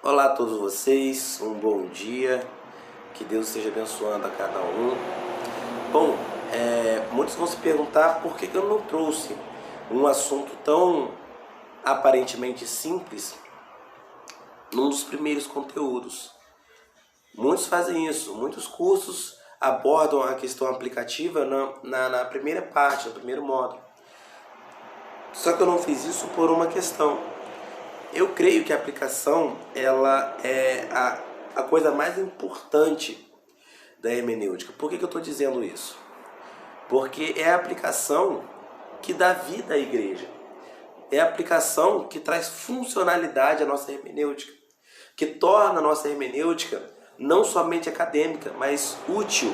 Olá a todos vocês, um bom dia, que Deus esteja abençoando a cada um. Bom, muitos vão se perguntar por que eu não trouxe um assunto tão aparentemente simples num dos primeiros conteúdos. Muitos fazem isso, muitos cursos abordam a questão aplicativa na primeira parte, no primeiro módulo. Só que eu não fiz isso por uma questão. Eu creio que a aplicação ela é a coisa mais importante da hermenêutica. Por que eu estou dizendo isso? Porque é a aplicação que dá vida à igreja. É a aplicação que traz funcionalidade à nossa hermenêutica, que torna a nossa hermenêutica não somente acadêmica, mas útil,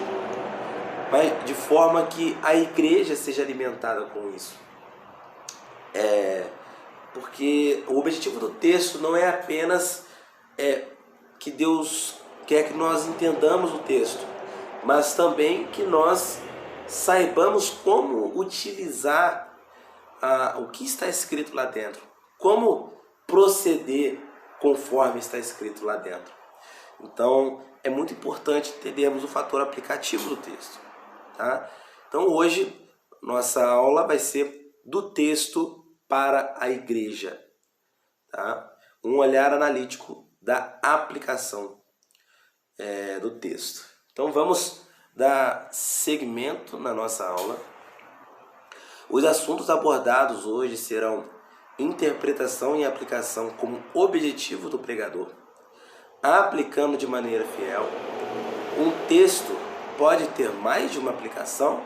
de forma que a igreja seja alimentada com isso. Porque o objetivo do texto não é apenas que Deus quer que nós entendamos o texto, mas também que nós saibamos como utilizar o que está escrito lá dentro, como proceder conforme está escrito lá dentro. Então, é muito importante entendermos o fator aplicativo do texto. Tá? Então, hoje, nossa aula vai ser do texto para a igreja. Tá? Um olhar analítico da aplicação do texto. Então, vamos dar seguimento na nossa aula. Os assuntos abordados hoje serão interpretação e aplicação como objetivo do pregador, aplicando de maneira fiel. Um texto pode ter mais de uma aplicação?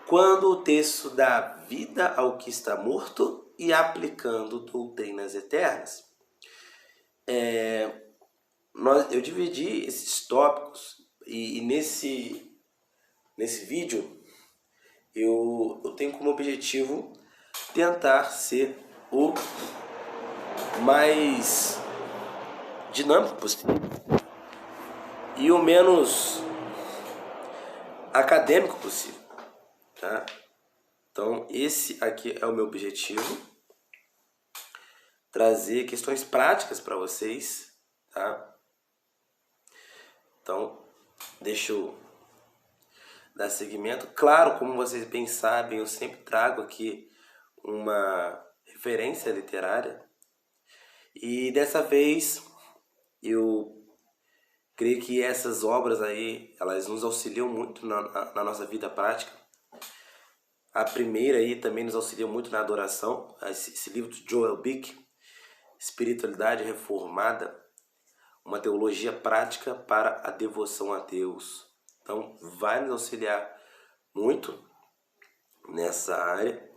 Quando o texto dá vida ao que está morto e aplicando doutrinas eternas. Eu dividi esses tópicos e nesse vídeo eu tenho como objetivo tentar ser o mais dinâmico possível e o menos acadêmico possível, tá? Então esse aqui é o meu objetivo, trazer questões práticas para vocês, tá? Então deixa eu dar seguimento. Claro, como vocês bem sabem, eu sempre trago aqui uma referência literária. E dessa vez eu creio que essas obras aí, elas nos auxiliam muito na nossa vida prática. A primeira aí também nos auxilia muito na adoração. Esse livro de Joel Bick, Espiritualidade Reformada, uma teologia prática para a devoção a Deus. Então, vai nos auxiliar muito nessa área.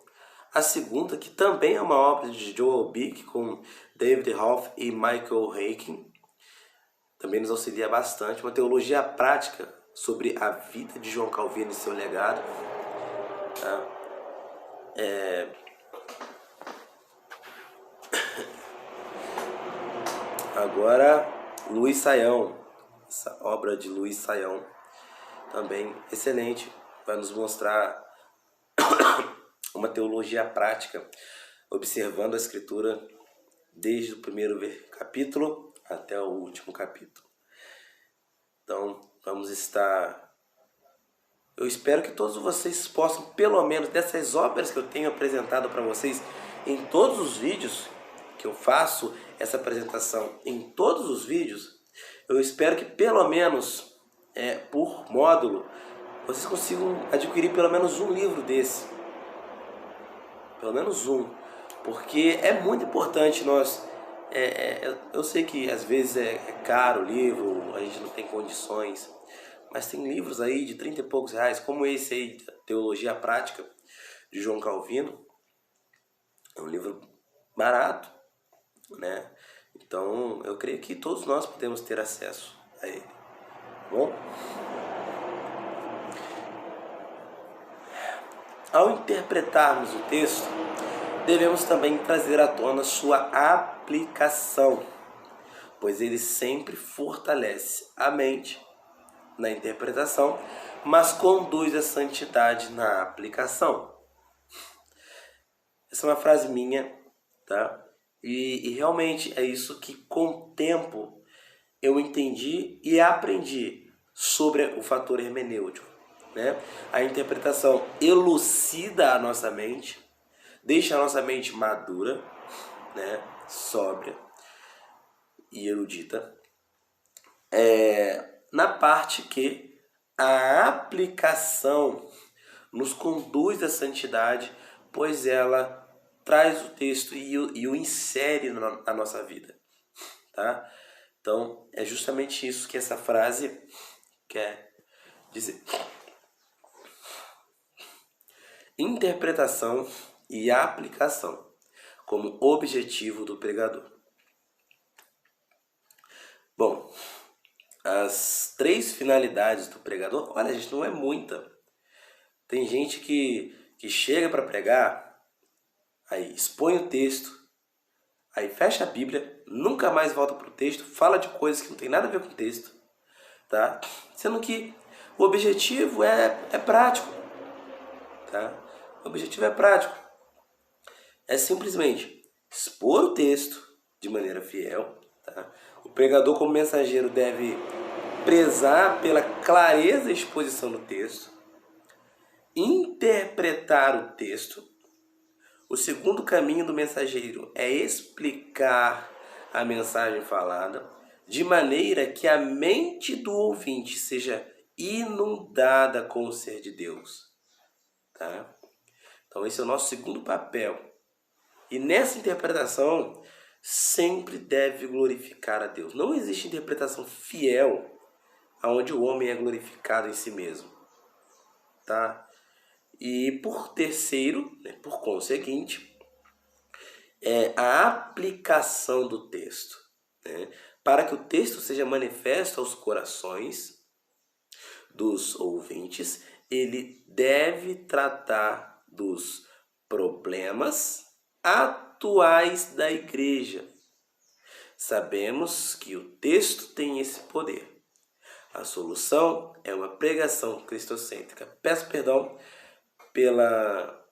A segunda, que também é uma obra de Joel Bick, com David Hoff e Michael Heiken, também nos auxilia bastante. Uma teologia prática sobre a vida de João Calvino e seu legado. Tá? Agora, Luiz Saião. Essa obra de Luiz Saião também excelente, vai nos mostrar uma teologia prática, observando a escritura desde o primeiro capítulo até o último capítulo. Então, vamos estar... Eu espero que todos vocês possam, pelo menos dessas obras que eu tenho apresentado para vocês em todos os vídeos que eu faço, essa apresentação em todos os vídeos, eu espero que pelo menos por módulo vocês consigam adquirir pelo menos um livro desse. Pelo menos um. Porque é muito importante nós... eu sei que às vezes é caro o livro, a gente não tem condições, mas tem livros aí de 30 e poucos reais, como esse aí, Teologia Prática, de João Calvino. É um livro barato, né? Então, eu creio que todos nós podemos ter acesso a ele. Bom? Ao interpretarmos o texto, devemos também trazer à tona sua aplicação, pois ele sempre fortalece a mente na interpretação, mas conduz à santidade na aplicação. Essa é uma frase minha, tá? E realmente é isso que com o tempo eu entendi e aprendi sobre o fator hermenêutico, né? A interpretação elucida a nossa mente, deixa a nossa mente madura, né? Sóbria e erudita, na parte que a aplicação nos conduz à santidade, pois ela traz o texto e o insere na nossa vida, tá? Então, é justamente isso que essa frase quer dizer. Interpretação e aplicação como objetivo do pregador. Bom, as 3 finalidades do pregador, olha, gente, não é muita. Tem gente que chega para pregar, aí expõe o texto, aí fecha a Bíblia, nunca mais volta para o texto, fala de coisas que não tem nada a ver com o texto, tá? Sendo que o objetivo é prático, tá? O objetivo é prático. É simplesmente expor o texto de maneira fiel, tá? O pregador, como mensageiro, deve prezar pela clareza e exposição do texto, interpretar o texto. O segundo caminho do mensageiro é explicar a mensagem falada de maneira que a mente do ouvinte seja inundada com o ser de Deus, tá? Então esse é o nosso segundo papel. E nessa interpretação sempre deve glorificar a Deus. Não existe interpretação fiel onde o homem é glorificado em si mesmo, tá? E por terceiro, né, por conseguinte, é a aplicação do texto, né? Para que o texto seja manifesto aos corações dos ouvintes, ele deve tratar dos problemas atuais da igreja. Sabemos que o texto tem esse poder. A solução é uma pregação cristocêntrica. Peço perdão pela...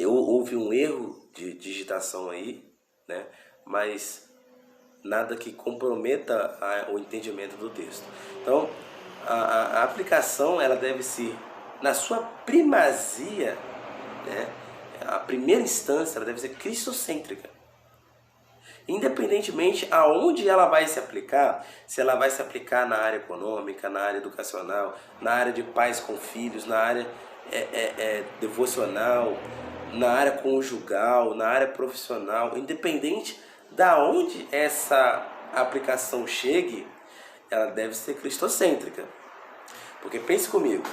houve um erro de digitação aí, né? Mas nada que comprometa o entendimento do texto. Então, a aplicação ela deve ser, na sua primazia, né? A primeira instância ela deve ser cristocêntrica. Independentemente aonde ela vai se aplicar, se ela vai se aplicar na área econômica, na área educacional, na área de pais com filhos, na área devocional, na área conjugal, na área profissional, independente da onde essa aplicação chegue, ela deve ser cristocêntrica. Porque pense comigo,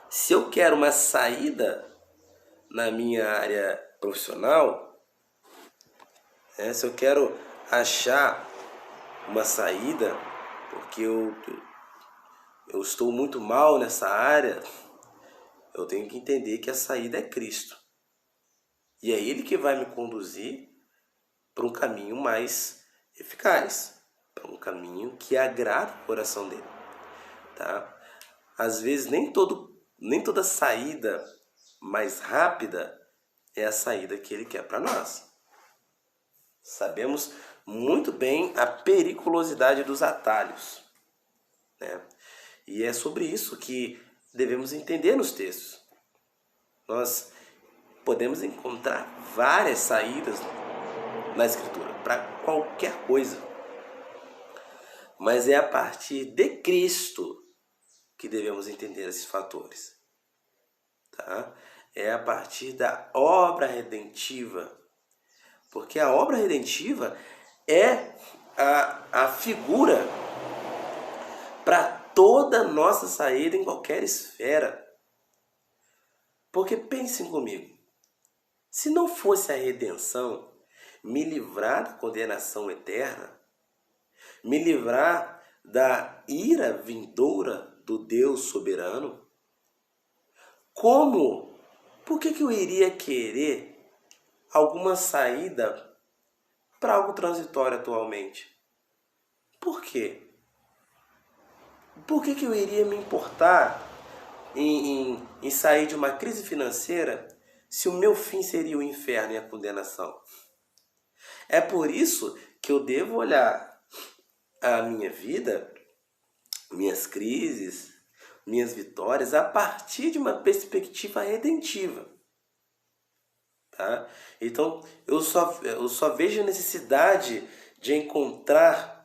se eu quero uma saída na minha área profissional, se eu quero achar uma saída, porque eu estou muito mal nessa área, eu tenho que entender que a saída é Cristo. E é Ele que vai me conduzir para um caminho mais eficaz, para um caminho que agrada o coração dele, tá? Às vezes nem toda saída mais rápida é a saída que Ele quer para nós. Sabemos muito bem a periculosidade dos atalhos, né? E é sobre isso que devemos entender nos textos. Nós podemos encontrar várias saídas na Escritura para qualquer coisa, mas é a partir de Cristo que devemos entender esses fatores, tá? É a partir da obra redentiva, porque a obra redentiva é a figura para toda nossa saída em qualquer esfera. Porque pensem comigo, se não fosse a redenção me livrar da condenação eterna, me livrar da ira vindoura do Deus soberano, por que eu iria querer alguma saída para algo transitório atualmente? Por quê? Por que eu iria me importar em sair de uma crise financeira se o meu fim seria o inferno e a condenação? É por isso que eu devo olhar a minha vida, minhas crises, minhas vitórias, a partir de uma perspectiva redentiva. Tá? Então, eu só vejo a necessidade de encontrar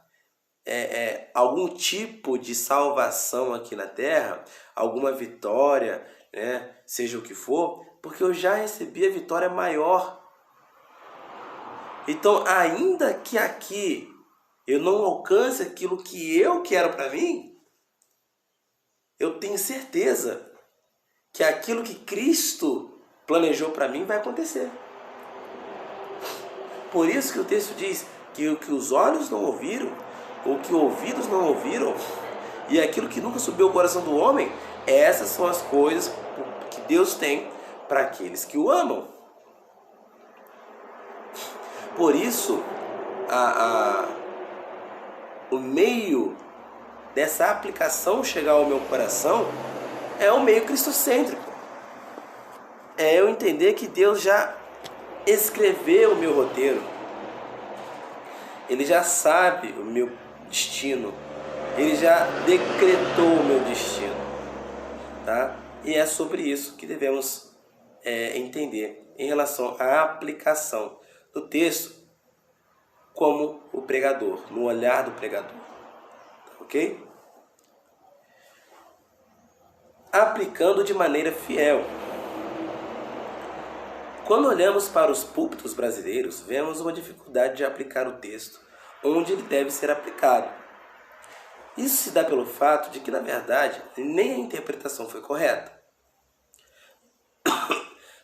algum tipo de salvação aqui na Terra, alguma vitória, né, seja o que for, porque eu já recebi a vitória maior. Então, ainda que aqui eu não alcance aquilo que eu quero para mim, eu tenho certeza que aquilo que Cristo planejou para mim vai acontecer. Por isso que o texto diz que o que os olhos não ouviram, o que ouvidos não ouviram, e aquilo que nunca subiu ao coração do homem, essas são as coisas que Deus tem para aqueles que o amam. Por isso, o meio dessa aplicação chegar ao meu coração é o meio cristocêntrico. É eu entender que Deus já escreveu o meu roteiro. Ele já sabe o meu destino. Ele já decretou o meu destino. Tá? E é sobre isso que devemos entender em relação à aplicação do texto como o pregador, no olhar do pregador. Ok? Aplicando de maneira fiel. Quando olhamos para os púlpitos brasileiros, vemos uma dificuldade de aplicar o texto onde ele deve ser aplicado. Isso se dá pelo fato de que, na verdade, nem a interpretação foi correta.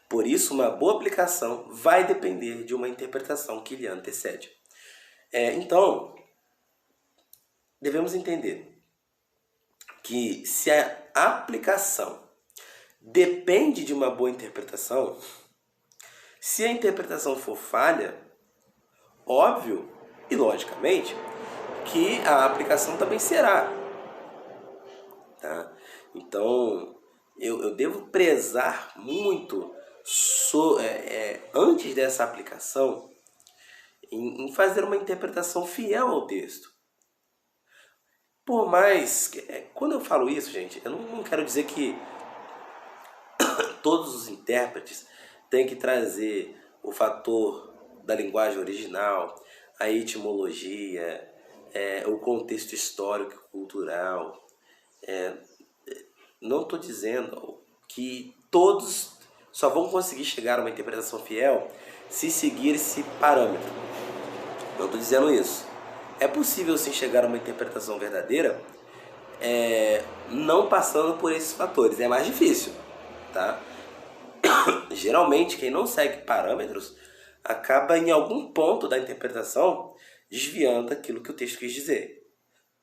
Por isso, uma boa aplicação vai depender de uma interpretação que lhe antecede. Então, devemos entender que se a aplicação depende de uma boa interpretação, se a interpretação for falha, óbvio e logicamente que a aplicação também será. Tá? Então, eu devo prezar muito antes dessa aplicação em fazer uma interpretação fiel ao texto. Por mais que, quando eu falo isso, gente, eu não quero dizer que todos os intérpretes têm que trazer o fator da linguagem original, a etimologia, o contexto histórico e cultural. Não estou dizendo que todos só vão conseguir chegar a uma interpretação fiel se seguir esse parâmetro. Não estou dizendo isso. É possível sim chegar a uma interpretação verdadeira não passando por esses fatores. É mais difícil, tá? Geralmente quem não segue parâmetros acaba em algum ponto da interpretação desviando daquilo que o texto quis dizer.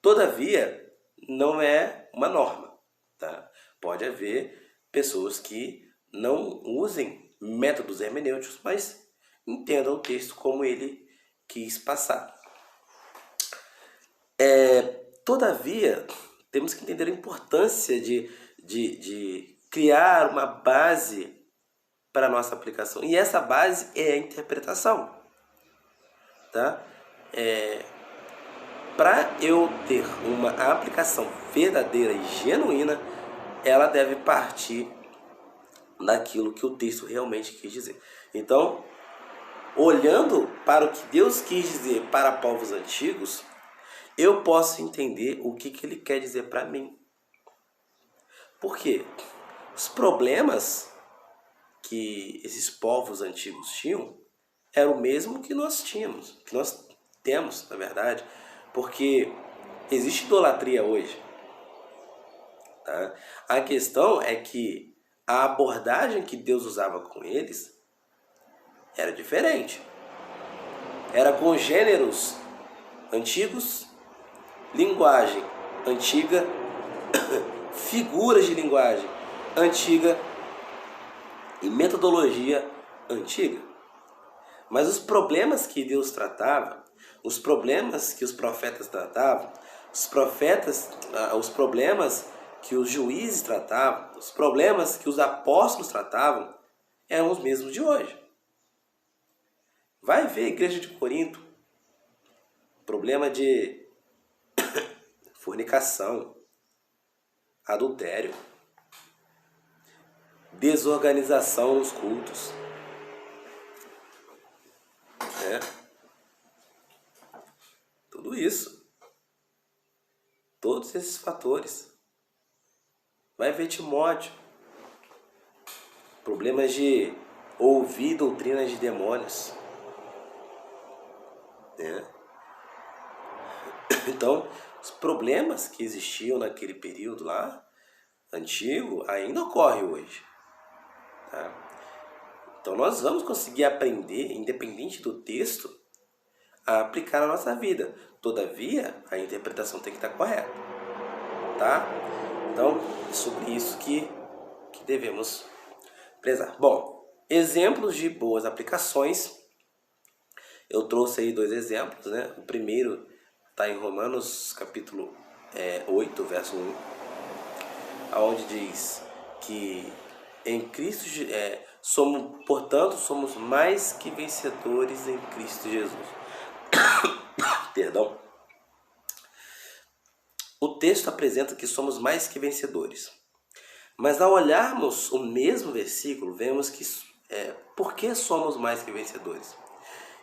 Todavia, não é uma norma, tá? Pode haver pessoas que não usem métodos hermenêuticos, mas entendam o texto como ele quis passar. Todavia, temos que entender a importância de criar uma base para a nossa aplicação. E essa base é a interpretação. Tá? Para eu ter uma aplicação verdadeira e genuína, ela deve partir daquilo que o texto realmente quis dizer. Então, olhando para o que Deus quis dizer para povos antigos, eu posso entender o que ele quer dizer para mim. Por quê? Os problemas que esses povos antigos tinham era o mesmo que nós tínhamos, que nós temos, na verdade, porque existe idolatria hoje. Tá? A questão é que a abordagem que Deus usava com eles era diferente. Era com gêneros antigos, linguagem antiga, figuras de linguagem antiga e metodologia antiga. Mas os problemas que Deus tratava, os problemas que os profetas tratavam, os problemas que os juízes tratavam, os problemas que os apóstolos tratavam, eram os mesmos de hoje. Vai ver a igreja de Corinto. Problema de fornicação, adultério, desorganização nos cultos. Tudo isso. Todos esses fatores. Vai ver Timóteo. Problemas de ouvir doutrinas de demônios. Então, os problemas que existiam naquele período lá, antigo, ainda ocorrem hoje. Tá? Então, nós vamos conseguir aprender, independente do texto, a aplicar na nossa vida. Todavia, a interpretação tem que estar correta. Tá? Então, é sobre isso que devemos prezar. Bom, exemplos de boas aplicações. Eu trouxe aí 2 exemplos, né? O primeiro está em Romanos capítulo 8, verso 1, onde diz que em Cristo portanto, somos mais que vencedores em Cristo Jesus. Perdão. O texto apresenta que somos mais que vencedores. Mas ao olharmos o mesmo versículo, vemos que por que somos mais que vencedores?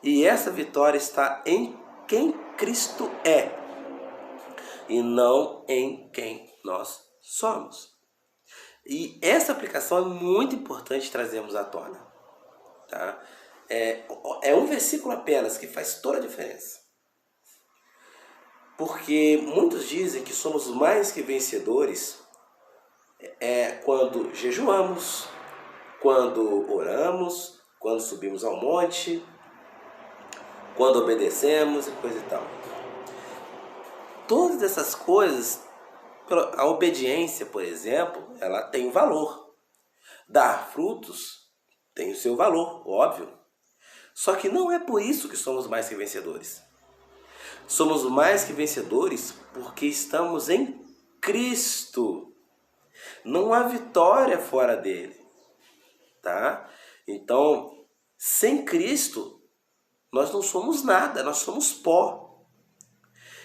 E essa vitória está em quem Cristo é, e não em quem nós somos. E essa aplicação é muito importante trazermos à tona. Tá? É um versículo apenas que faz toda a diferença. Porque muitos dizem que somos mais que vencedores quando jejuamos, quando oramos, quando subimos ao monte, quando obedecemos e coisa e tal. Todas essas coisas, a obediência, por exemplo, ela tem um valor. Dar frutos tem o seu valor, óbvio. Só que não é por isso que somos mais que vencedores. Somos mais que vencedores porque estamos em Cristo. Não há vitória fora dele. Tá? Então, sem Cristo, nós não somos nada, nós somos pó.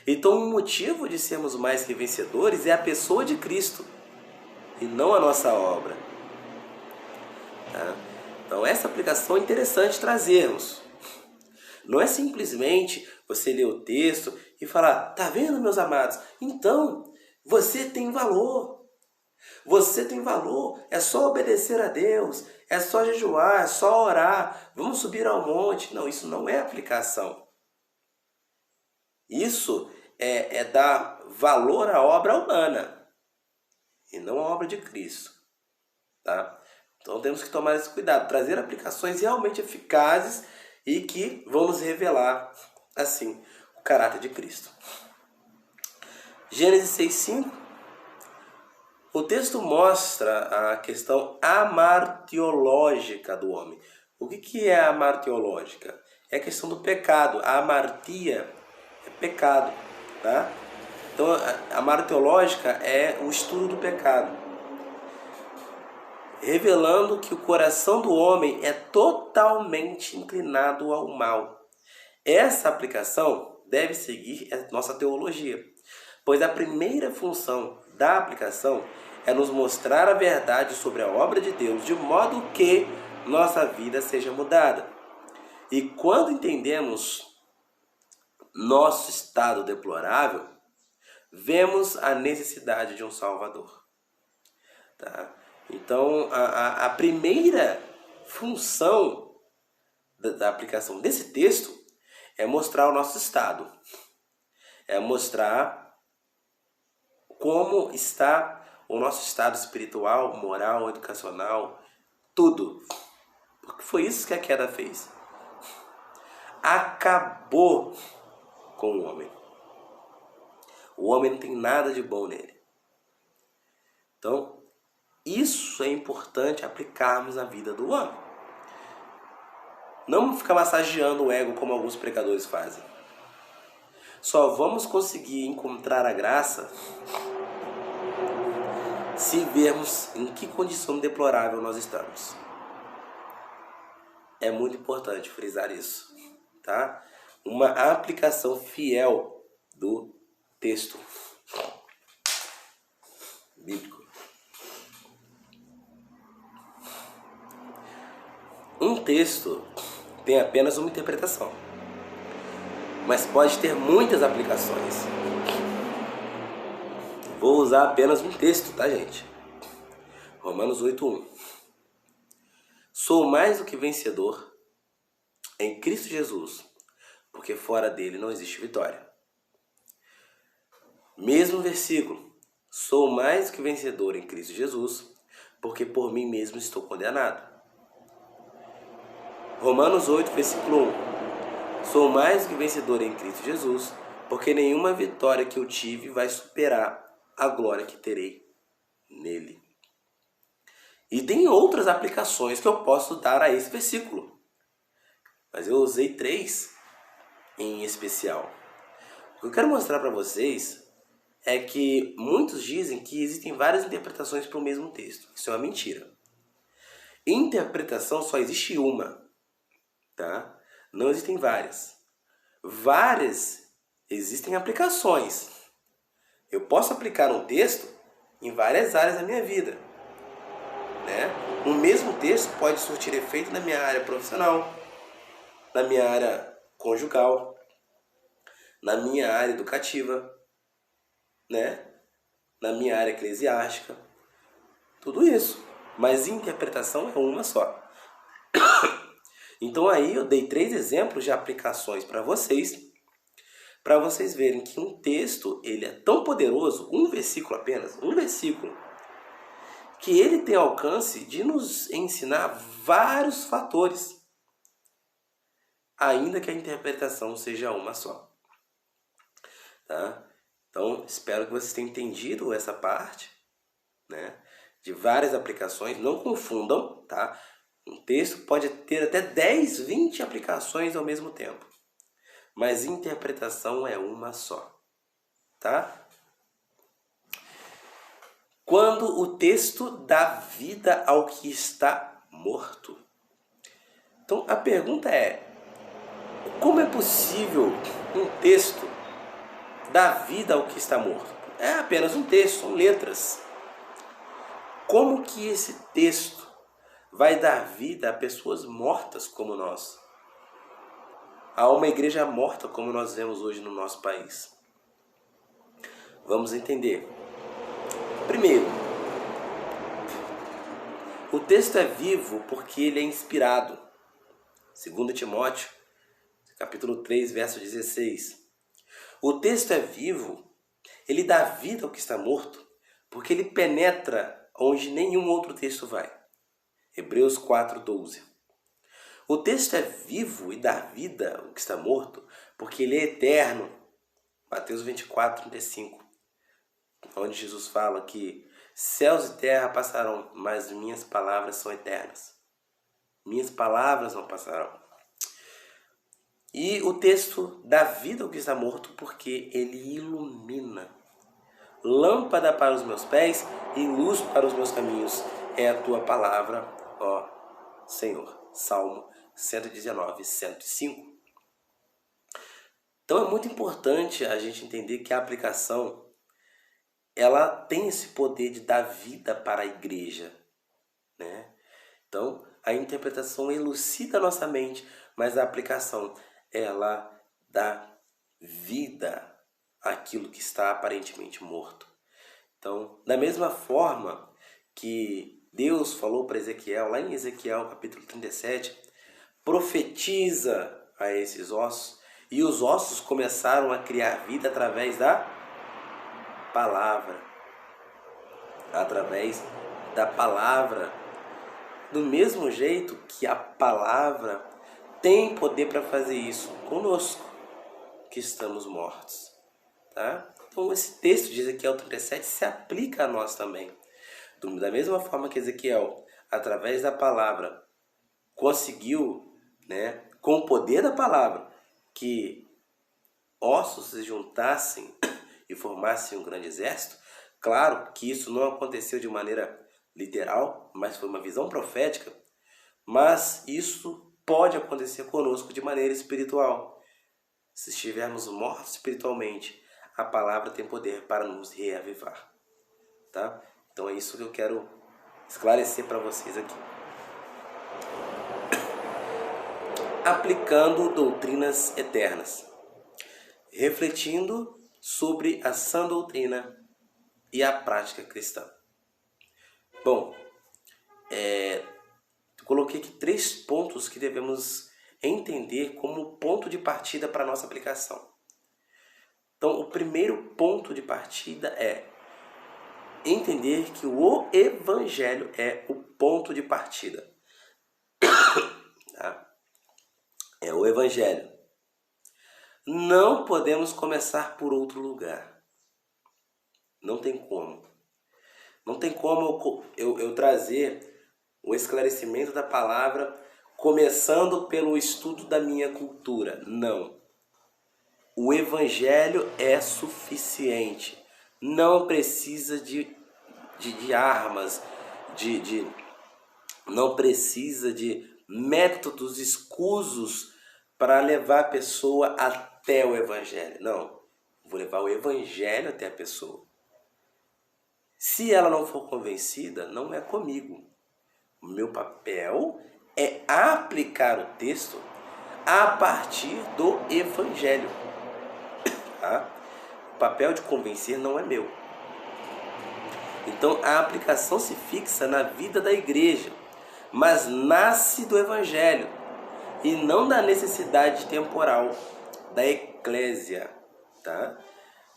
Então, o motivo de sermos mais que vencedores é a pessoa de Cristo e não a nossa obra. Tá? Então, essa aplicação é interessante trazermos. Não é simplesmente você ler o texto e falar, tá vendo, meus amados? Então, você tem valor. Você tem valor. É só obedecer a Deus. É só jejuar, é só orar. Vamos subir ao monte. Não, isso não é aplicação. Isso é dar valor à obra humana e não à obra de Cristo. Tá? Então temos que tomar esse cuidado, trazer aplicações realmente eficazes e que vão nos revelar, assim, o caráter de Cristo. Gênesis 6:5. O texto mostra a questão amartiológica do homem. O que é a amartiológica? É a questão do pecado. A amartia é pecado. Tá? Então, a amartiológica é o estudo do pecado, revelando que o coração do homem é totalmente inclinado ao mal. Essa aplicação deve seguir a nossa teologia, pois a primeira função da aplicação é nos mostrar a verdade sobre a obra de Deus, de modo que nossa vida seja mudada. E quando entendemos nosso estado deplorável, vemos a necessidade de um Salvador. Tá? Então, a primeira função da aplicação desse texto é mostrar o nosso estado. É mostrar como está o nosso estado espiritual, moral, educacional, tudo. Porque foi isso que a queda fez. Acabou com o homem. O homem não tem nada de bom nele. Então, isso é importante aplicarmos na vida do homem. Não ficar massageando o ego como alguns pregadores fazem. Só vamos conseguir encontrar a graça se vermos em que condição deplorável nós estamos. é muito importante frisar isso, tá? Uma aplicação fiel do texto bíblico. Um texto tem apenas uma interpretação, mas pode ter muitas aplicações. Vou usar apenas um texto, tá, gente? Romanos 8:1. Sou mais do que vencedor em Cristo Jesus, porque fora dele não existe vitória. Mesmo versículo. Sou mais do que vencedor em Cristo Jesus, porque por mim mesmo estou condenado. Romanos 8, versículo 1. Sou mais do que vencedor em Cristo Jesus, porque nenhuma vitória que eu tive vai superar a glória que terei nele. E tem outras aplicações que eu posso dar a esse versículo, mas eu usei 3 em especial. O que eu quero mostrar para vocês é que muitos dizem que existem várias interpretações para o mesmo texto. Isso é uma mentira. Interpretação só existe uma, tá? Não existem várias. Várias existem aplicações. Eu posso aplicar um texto em várias áreas da minha vida, né? O mesmo texto pode surtir efeito na minha área profissional, na minha área conjugal, na minha área educativa, né? Na minha área eclesiástica. Tudo isso. Mas interpretação é uma só. Então aí eu dei 3 exemplos de aplicações para vocês verem que um texto ele é tão poderoso, um versículo apenas, um versículo, que ele tem alcance de nos ensinar vários fatores, ainda que a interpretação seja uma só. Tá? Então, espero que vocês tenham entendido essa parte, né? De várias aplicações. Não confundam, tá? Um texto pode ter até 10, 20 aplicações ao mesmo tempo, mas interpretação é uma só, tá? Quando o texto dá vida ao que está morto. Então a pergunta é: como é possível um texto dar vida ao que está morto? É apenas um texto, são letras. Como que esse texto vai dar vida a pessoas mortas como nós? A uma igreja morta como nós vemos hoje no nosso país? Vamos entender. Primeiro, o texto é vivo porque ele é inspirado. 2 Timóteo, capítulo 3, verso 16. O texto é vivo, ele dá vida ao que está morto, porque ele penetra onde nenhum outro texto vai. Hebreus 4:12. O texto é vivo e dá vida ao que está morto, porque ele é eterno. Mateus 24:35. Onde Jesus fala que céus e terra passarão, mas minhas palavras são eternas. Minhas palavras não passarão. E o texto dá vida ao que está morto porque ele ilumina. Lâmpada para os meus pés e luz para os meus caminhos é a tua palavra, ó Senhor. Salmo 119, 105. Então é muito importante a gente entender que a aplicação ela tem esse poder de dar vida para a igreja, né? Então a interpretação elucida a nossa mente, mas a aplicação ela dá vida àquilo que está aparentemente morto. Então, da mesma forma que Deus falou para Ezequiel, lá em Ezequiel capítulo 37, profetiza a esses ossos, e os ossos começaram a criar vida através da palavra. Através da palavra. Do mesmo jeito que a palavra tem poder para fazer isso conosco, que estamos mortos. Tá? Então esse texto de Ezequiel 37 se aplica a nós também. Da mesma forma que Ezequiel, através da palavra, conseguiu, né, com o poder da palavra, que ossos se juntassem e formassem um grande exército. Claro que isso não aconteceu de maneira literal, mas foi uma visão profética. Mas isso pode acontecer conosco de maneira espiritual. Se estivermos mortos espiritualmente, a palavra tem poder para nos reavivar. Tá? Então é isso que eu quero esclarecer para vocês aqui. Aplicando doutrinas eternas. Refletindo sobre a sã doutrina e a prática cristã. Bom, coloquei aqui 3 pontos que devemos entender como ponto de partida para a nossa aplicação. Então, o primeiro ponto de partida é entender que o Evangelho é o ponto de partida. Tá? É o Evangelho. Não podemos começar por outro lugar. Não tem como. Não tem como eu trazer o esclarecimento da palavra começando pelo estudo da minha cultura. Não. O Evangelho é suficiente. Não precisa de armas, não precisa de métodos escusos para levar a pessoa até o Evangelho. Não. Vou levar o Evangelho até a pessoa. Se ela não for convencida, não é comigo. O meu papel é aplicar o texto a partir do Evangelho. Tá? O papel de convencer não é meu. Então a aplicação se fixa na vida da igreja, mas nasce do Evangelho e não da necessidade temporal da eclésia. Tá?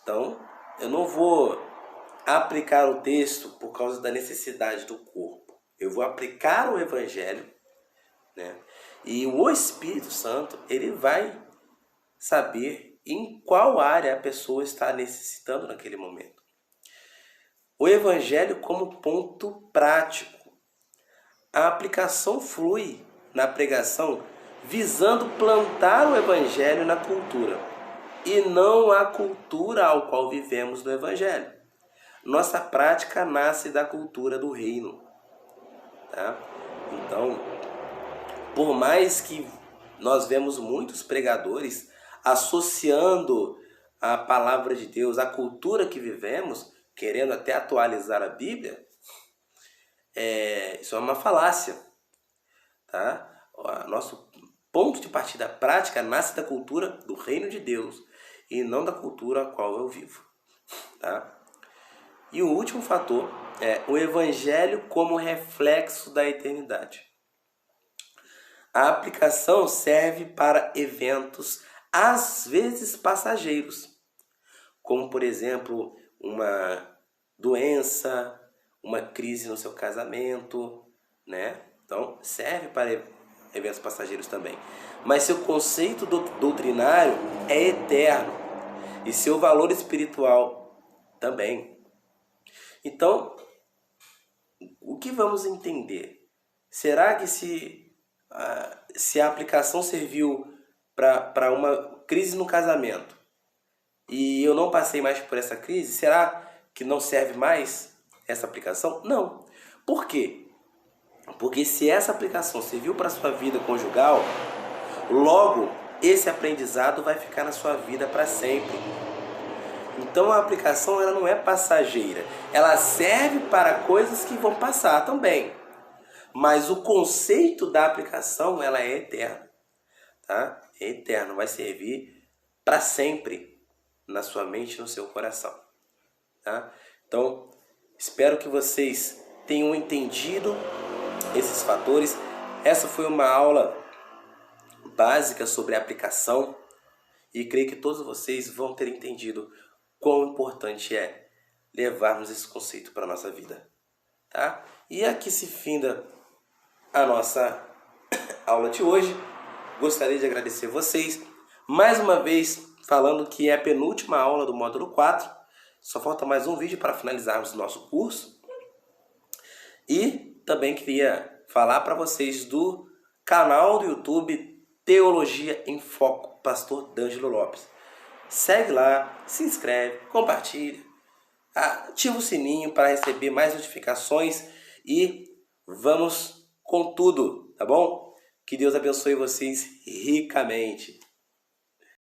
Então eu não vou aplicar o texto por causa da necessidade do corpo. Eu vou aplicar o Evangelho, né? E o Espírito Santo, ele vai saber em qual área a pessoa está necessitando naquele momento. O Evangelho como ponto prático. A aplicação flui na pregação visando plantar o Evangelho na cultura e não a cultura ao qual vivemos no Evangelho. Nossa prática nasce da cultura do reino. Tá? Então, por mais que nós vemos muitos pregadores associando a palavra de Deus à cultura que vivemos, querendo até atualizar a Bíblia, isso é uma falácia. Tá? O nosso ponto de partida prática nasce da cultura do reino de Deus e não da cultura a qual eu vivo. Tá? E o último fator é o Evangelho como reflexo da eternidade. A aplicação serve para eventos, às vezes passageiros, como, por exemplo, uma doença, uma crise no seu casamento, né? Então, serve para eventos passageiros também. Mas seu conceito doutrinário é eterno e seu valor espiritual também. Então, o que vamos entender? Será que se a aplicação serviu para uma crise no casamento e eu não passei mais por essa crise, será que não serve mais essa aplicação? Não. Por quê? Porque se essa aplicação serviu para a sua vida conjugal, logo esse aprendizado vai ficar na sua vida para sempre. Então a aplicação ela não é passageira, ela serve para coisas que vão passar também. Mas o conceito da aplicação ela é eterna, tá? É eterno, vai servir para sempre na sua mente e no seu coração, tá? Então espero que vocês tenham entendido esses fatores. Essa foi uma aula básica sobre a aplicação e creio que todos vocês vão ter entendido quão importante é levarmos esse conceito para a nossa vida, tá? E aqui se finda a nossa aula de hoje. Gostaria de agradecer vocês, mais uma vez falando que é a penúltima aula do módulo 4, só falta mais um vídeo para finalizarmos o nosso curso. E também queria falar para vocês do canal do YouTube Teologia em Foco, Pastor D'Angelo Lopes. Segue lá, se inscreve, compartilha, ativa o sininho para receber mais notificações e vamos com tudo, tá bom? Que Deus abençoe vocês ricamente.